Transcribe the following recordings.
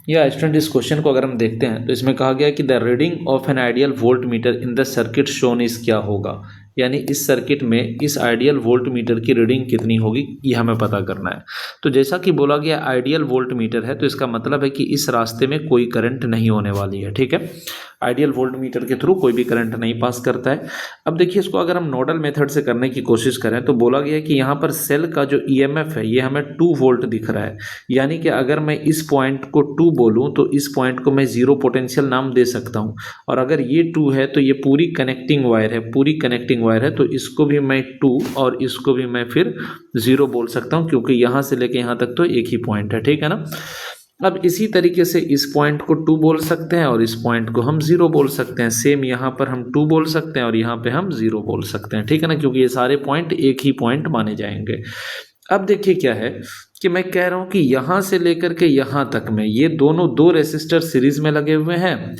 या स्टूडेंट इस क्वेश्चन को अगर हम देखते हैं तो इसमें कहा गया कि the reading of an ideal volt meter in the circuit shown is क्या होगा, यानी इस सर्किट में इस आइडियल वोल्ट मीटर की रीडिंग कितनी होगी ये हमें पता करना है। तो जैसा कि बोला गया आइडियल वोल्ट मीटर है तो इसका मतलब है कि इस रास्ते में कोई करंट नहीं होने वाली है, ठीक है। आइडियल वोल्ट मीटर के थ्रू कोई भी करंट नहीं पास करता है। अब देखिए इसको अगर हम नोडल मेथड से करने की कोशिश करें तो बोला गया है कि यहाँ पर सेल का जो ईएमएफ है ये हमें 2 वोल्ट दिख रहा है, यानी कि अगर मैं इस पॉइंट को 2 बोलूँ तो इस पॉइंट को मैं 0 पोटेंशियल नाम दे सकता हूँ। और अगर ये 2 है तो ये पूरी कनेक्टिंग वायर है, पूरी कनेक्टिंग वायर है, तो इसको भी मैं 2 और इसको भी मैं फिर 0 बोल सकता हूँ, क्योंकि यहाँ से लेके यहाँ तक तो एक ही पॉइंट है, ठीक है ना। अब इसी तरीके से इस पॉइंट को 2 बोल सकते हैं और इस पॉइंट को हम 0 बोल सकते हैं। सेम यहाँ पर हम 2 बोल सकते हैं और यहाँ पे हम 0 बोल सकते हैं, ठीक है ना, क्योंकि ये सारे पॉइंट एक ही पॉइंट माने जाएंगे। अब देखिए क्या है कि मैं कह रहा हूँ कि यहाँ से लेकर के यहाँ तक में ये दोनों 2 रेसिस्टर सीरीज में लगे हुए हैं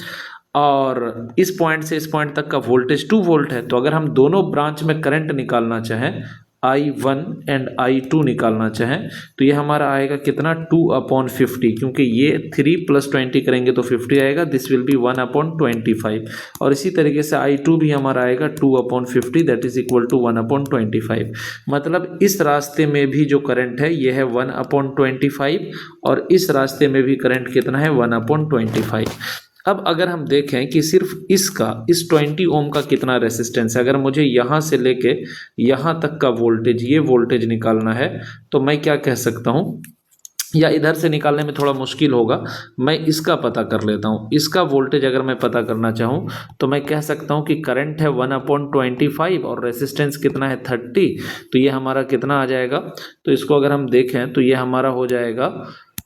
और इस पॉइंट से इस पॉइंट तक का वोल्टेज 2 वोल्ट है। तो अगर हम दोनों ब्रांच में करंट निकालना चाहें, I1 एंड I2 निकालना चाहें, तो ये हमारा आएगा कितना 2/50, क्योंकि ये 3 + 20 करेंगे तो 50 आएगा, दिस विल बी 1/25। और इसी तरीके से I2 भी हमारा आएगा 2/50, दैट इज इक्वल टू 1/25। मतलब इस रास्ते में भी जो करंट है ये है 1/25 और इस रास्ते में भी करंट कितना है 1/25। अब अगर हम देखें कि सिर्फ इसका इस 20 ओम का कितना रेसिस्टेंस है, अगर मुझे यहाँ से लेके यहाँ तक का वोल्टेज ये वोल्टेज निकालना है तो मैं क्या कह सकता हूँ, या इधर से निकालने में थोड़ा मुश्किल होगा, मैं इसका पता कर लेता हूँ। इसका वोल्टेज अगर मैं पता करना चाहूँ तो मैं कह सकता हूँ कि करंट है 1/25 और रेसिस्टेंस कितना है 30, तो ये हमारा कितना आ जाएगा, तो इसको अगर हम देखें तो ये हमारा हो जाएगा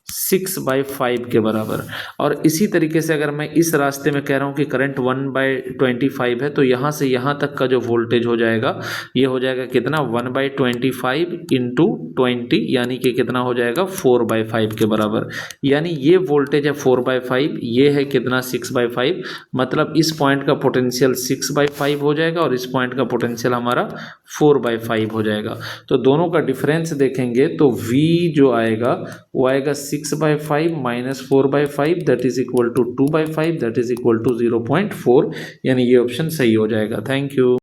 6/5 के बराबर। और इसी तरीके से अगर मैं इस रास्ते में कह रहा हूँ कि करंट 1/25 है तो यहाँ से यहाँ तक का जो वोल्टेज हो जाएगा ये हो जाएगा कितना 1/25 इंटू 20, यानी कि कितना हो जाएगा 4/5 के बराबर। यानी ये वोल्टेज है 4/5, ये है कितना 6/5, मतलब इस पॉइंट का पोटेंशियल 6/5 हो जाएगा और इस पॉइंट का पोटेंशियल हमारा 4/5 हो जाएगा। तो दोनों का डिफरेंस देखेंगे तो V जो आएगा वो आएगा 6/5 minus 4/5, that is equal to 2/5, that is equal to 0.4, यानी ये ऑप्शन सही हो जाएगा। Thank you.